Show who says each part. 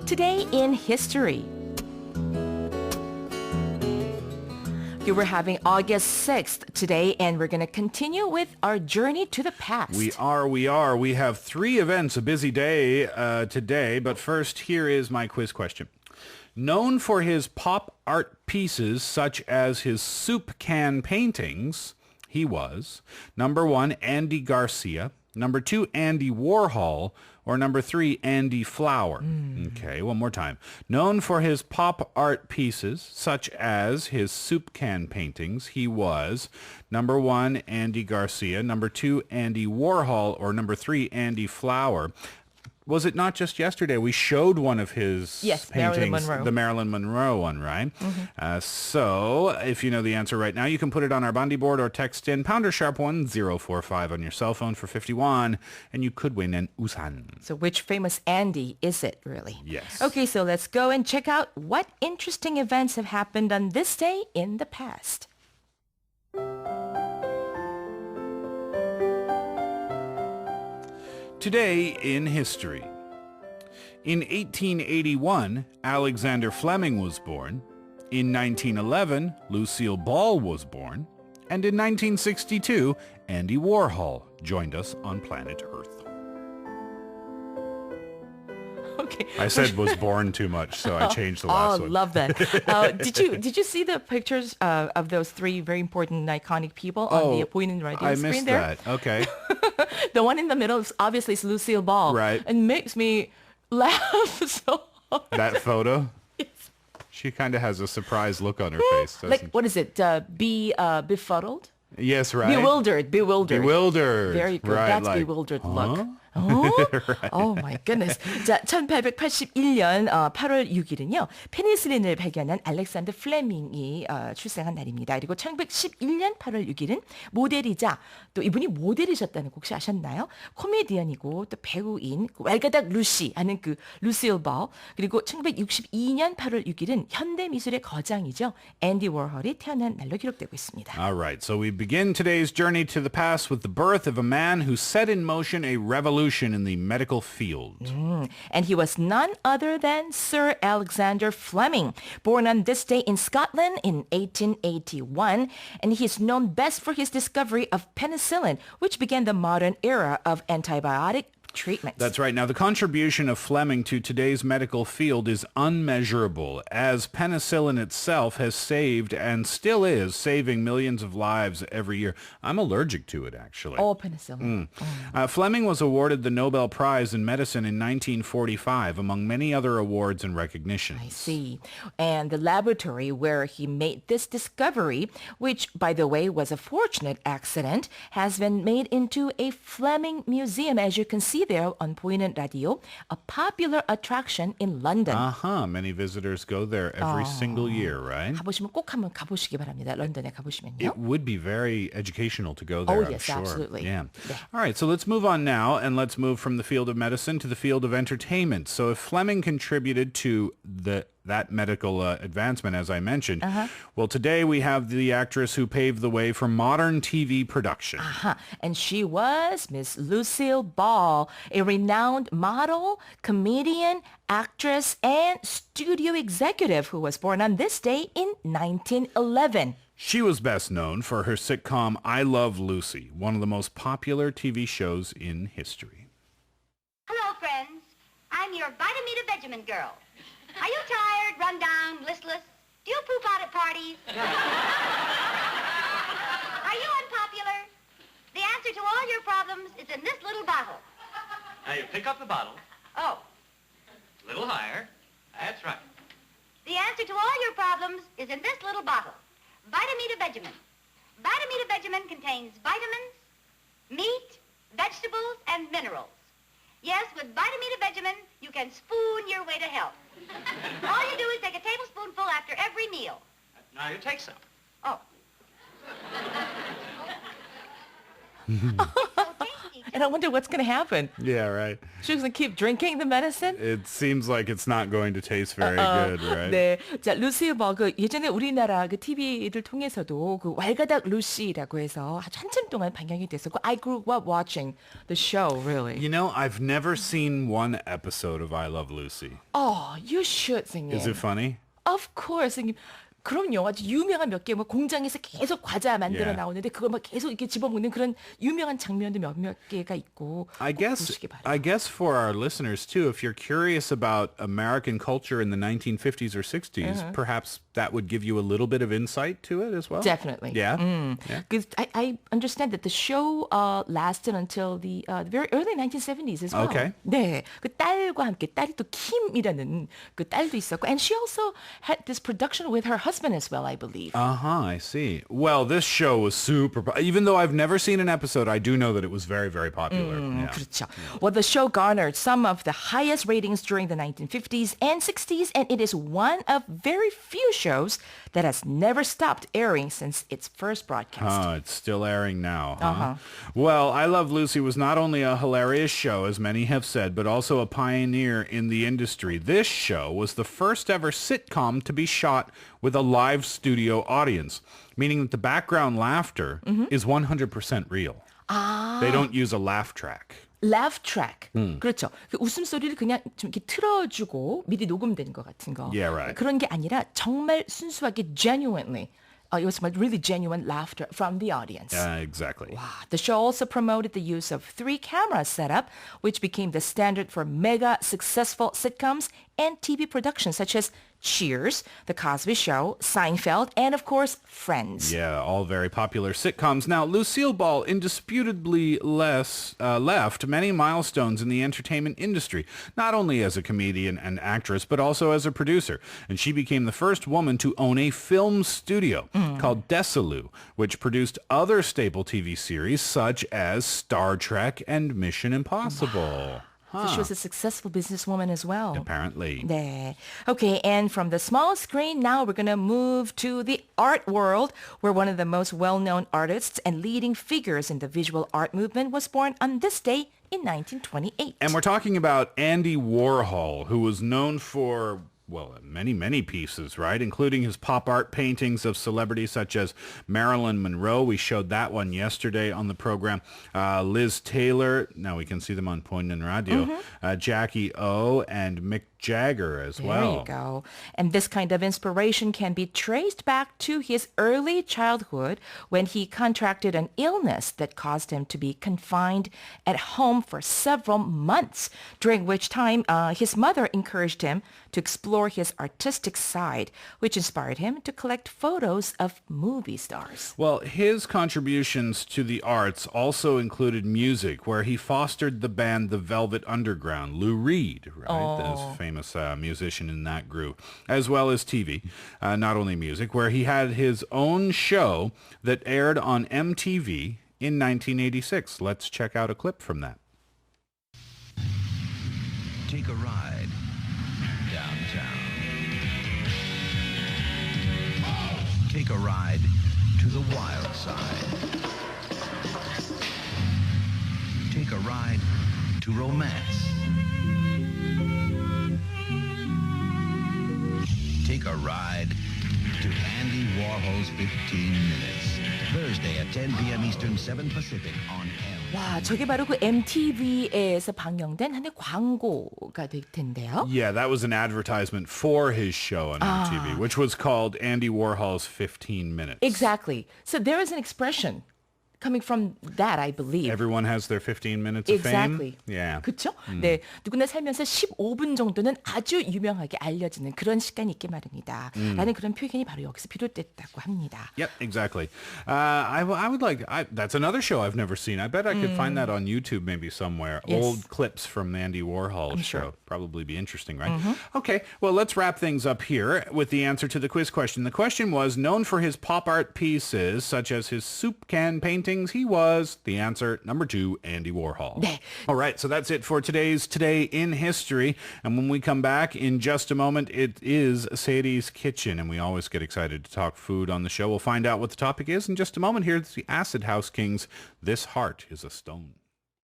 Speaker 1: Today in history. Okay, we're having August 6th today, and we're going to continue with our journey to the past.
Speaker 2: We are. We have three events, a busy day today, but first, here is my quiz question. Known for his pop art pieces, such as his soup can paintings, he was, number 1, Andy Garcia, number 2, Andy Warhol, or number 3, Andy Flower. Okay, one more time. Known for his pop art pieces, such as his soup can paintings, he was number 1, Andy Garcia, number 2, Andy Warhol, or number 3, Andy Flower. Was it not just yesterday we showed one of his paintings, the Marilyn Monroe one, right? So if you know the answer right now, you can put it on our Bondi board or text in #1045 on your cell phone for 51, and you could win an usan.
Speaker 1: So which famous Andy is it, really?
Speaker 2: Yes.
Speaker 1: Okay, so let's go and check out what interesting events have happened on this day in the past.
Speaker 2: Today in history. In 1881, Alexander Fleming was born. In 1911, Lucille Ball was born. And in 1962, Andy Warhol joined us on planet Earth.
Speaker 1: Okay.
Speaker 2: I said was born too much, so I changed the last one.
Speaker 1: Oh, love that. Did you see the pictures of those three very important iconic people on the 보이는 radio
Speaker 2: I
Speaker 1: screen
Speaker 2: missed
Speaker 1: there?
Speaker 2: that. Okay.
Speaker 1: The one in the middle is obviously Lucille Ball.
Speaker 2: Right.
Speaker 1: And makes me laugh so hard.
Speaker 2: That photo?
Speaker 1: Yes.
Speaker 2: She kind of has a surprised look on her face.
Speaker 1: Like, what is it? Befuddled?
Speaker 2: Yes, right.
Speaker 1: Bewildered.
Speaker 2: Bewildered.
Speaker 1: Very good.
Speaker 2: Right,
Speaker 1: That's
Speaker 2: like,
Speaker 1: bewildered look. Oh my goodness. 자, 1881년 8월 6일은요. 페니실린을 발견한 알렉산더 플레밍이 출생한 날입니다. 그리고 1911년 8월 6일은 모델이자, 또 이분이 모델이셨다는 거 혹시 아셨나요? 코미디언이고 또 배우인 왈가닥 루시 하는 그 루시일 볼. 그리고 1962년 8월 6일은 현대미술의 거장이죠. 앤디 워홀이 태어난 날로 기록되고 있습니다.
Speaker 2: All right, so we begin today's journey to the past with the birth of a man who set in motion a revolution in the medical field.
Speaker 1: And he was none other than Sir Alexander Fleming, born on this day in Scotland in 1881. And he is known best for his discovery of penicillin, which began the modern era of antibiotic treatments.
Speaker 2: That's right. Now, the contribution of Fleming to today's medical field is unmeasurable, as penicillin itself has saved and still is saving millions of lives every year. I'm allergic to it, actually.
Speaker 1: Oh, penicillin.
Speaker 2: Fleming was awarded the Nobel Prize in Medicine in 1945, among many other awards and recognitions.
Speaker 1: I see. And the laboratory where he made this discovery, which, by the way, was a fortunate accident, has been made into a Fleming Museum, as you can see there on 보이는 radio, a popular attraction in London.
Speaker 2: Many visitors go there every single year, right?
Speaker 1: 가보시면 꼭 한번 가보시기 바랍니다. 런던에 가보시면요.
Speaker 2: It would be very educational to go there, I'm
Speaker 1: yes,
Speaker 2: sure.
Speaker 1: absolutely.
Speaker 2: Yeah.
Speaker 1: 네.
Speaker 2: All right, so let's move on now, and let's move from the field of medicine to the field of entertainment. So if Fleming contributed to that medical advancement, as I mentioned, well, today we have the actress who paved the way for modern TV production.
Speaker 1: And she was Miss Lucille Ball, a renowned model, comedian, actress, and studio executive who was born on this day in 1911.
Speaker 2: She was best known for her sitcom I Love Lucy, one of the most popular TV shows in history.
Speaker 3: Hello, friends. I'm your Vitamita Benjamin girl. Are you tired, run down, listless? Do you poop out at parties? Are you unpopular? The answer to all your problems is in this little bottle.
Speaker 4: Now you pick up the bottle.
Speaker 3: Oh,
Speaker 4: A little higher. That's right.
Speaker 3: the answer to all your problems is in this little bottle. Vitamita Benjamin. Vitamita Benjamin contains vitamins, meat, vegetables, and minerals. Yes, with Vitamita Benjamin, you can spoon your way to health. All you do is take a tablespoonful after every meal.
Speaker 4: Now you take some.
Speaker 3: Oh. So tasty,
Speaker 1: And I wonder what's going to happen.
Speaker 2: Yeah, right.
Speaker 1: She's going to keep drinking the medicine?
Speaker 2: It seems like it's not going to taste very good, right?
Speaker 1: 네. 자, 루시 볼, 예전에 우리나라 TV를 통해서도 왈가닥 루시라고 해서 아주 한참 동안 방영이 됐었고, I grew up watching the show, really.
Speaker 2: You know, I've never seen one episode of I Love Lucy.
Speaker 1: Oh, you should, 선생님.
Speaker 2: Is it funny?
Speaker 1: Of course, 선생님. 그럼요. 아주 유명한 몇 개, 공장에서 계속 과자 만들어
Speaker 2: Yeah.
Speaker 1: 나오는데 그걸 막 계속 이렇게 집어먹는 그런 유명한 장면도 몇 개가 있고.
Speaker 2: I guess for our listeners too, if you're curious about American culture in the 1950s or 60s, perhaps that would give you a little bit of insight to it as well.
Speaker 1: Definitely.
Speaker 2: Yeah. Yeah.
Speaker 1: Because I understand that the show lasted until the very early 1970s as well.
Speaker 2: Okay.
Speaker 1: 네, 그 딸과 함께 딸이 또 킴이라는 그 딸도 있었고, and she also had this production with her husband as well, I believe.
Speaker 2: I see. Well, this show was even though I've never seen an episode, I do know that it was very, very popular. Yeah.
Speaker 1: 그렇죠. Well, the show garnered some of the highest ratings during the 1950s and 60s, and it is one of very few shows that has never stopped airing since its first broadcast.
Speaker 2: It's still airing now, huh? Well, I Love Lucy was not only a hilarious show, as many have said, but also a pioneer in the industry. This show was the first ever sitcom to be shot with a live studio audience, meaning that the background laughter is 100% real. They don't use a laugh track.
Speaker 1: Laugh track. 그렇죠. 그 웃음소리를 그냥 좀 이렇게 틀어주고 미리 녹음된 것 같은 거.
Speaker 2: Yeah, right.
Speaker 1: 그런 게 아니라 정말 순수하게 genuinely. It was really genuine laughter from the audience.
Speaker 2: Exactly.
Speaker 1: Wow. The show also promoted the use of 3-camera setup, which became the standard for mega successful sitcoms and TV productions such as Cheers, The Cosby Show, Seinfeld, and of course, Friends.
Speaker 2: Yeah, all very popular sitcoms. Now, Lucille Ball indisputably left many milestones in the entertainment industry, not only as a comedian and actress, but also as a producer. And she became the first woman to own a film studio called Desilu, which produced other staple TV series such as Star Trek and Mission Impossible.
Speaker 1: So she was a successful businesswoman as well.
Speaker 2: Apparently.
Speaker 1: 네. Okay, and from the small screen, now we're going to move to the art world, where one of the most well-known artists and leading figures in the visual art movement was born on this day in 1928.
Speaker 2: And we're talking about Andy Warhol, who was known for, well, many, many pieces, right? Including his pop art paintings of celebrities such as Marilyn Monroe. We showed that one yesterday on the program. Liz Taylor. Now we can see them on Point and Radio. Jackie O and Mick Jagger as well.
Speaker 1: There you go. And this kind of inspiration can be traced back to his early childhood when he contracted an illness that caused him to be confined at home for several months, during which time his mother encouraged him to explore his artistic side, which inspired him to collect photos of movie stars.
Speaker 2: Well, his contributions to the arts also included music, where he fostered the band The Velvet Underground, Lou Reed, right? This famous musician in that group, as well as TV, not only music, where he had his own show that aired on MTV in 1986. Let's check out a clip from that.
Speaker 5: Take a ride downtown. Take a ride to the wild side. Take a ride to romance. Take a ride to Andy Warhol's 15 Minutes. Thursday at 10 p.m. Eastern, 7 Pacific on M.
Speaker 1: 와, 저게 바로 그 MTV에서 방영된 하나의 광고가 될 텐데요.
Speaker 2: Yeah, that was an advertisement for his show on MTV, which was called Andy Warhol's 15 Minutes.
Speaker 1: Exactly. So there is an expression coming from that, I believe.
Speaker 2: Everyone has their 15 minutes of
Speaker 1: Exactly.
Speaker 2: fame. Yeah.
Speaker 1: 그렇죠? 네, 누구나 살면서 15분 정도는 아주 유명하게 알려지는 그런 시간이 있게 마련이다. 라는 그런 표현이 바로 여기서 비롯됐다고 합니다.
Speaker 2: Yep, exactly. I would like, that's another show I've never seen. I bet I could find that on YouTube maybe somewhere.
Speaker 1: Yes.
Speaker 2: Old clips from the Andy Warhol show.
Speaker 1: sure.
Speaker 2: Probably be interesting, right? Okay, well, let's wrap things up here with the answer to the quiz question. The question was, known for his pop art pieces, such as his soup can paintings, he was, the answer, number 2, Andy Warhol.
Speaker 1: 네.
Speaker 2: All right, so that's it for today's Today in History. And when we come back in just a moment, it is Sadie's Kitchen. And we always get excited to talk food on the show. We'll find out what the topic is in just a moment. Here's the Acid House Kings, This Heart is a Stone.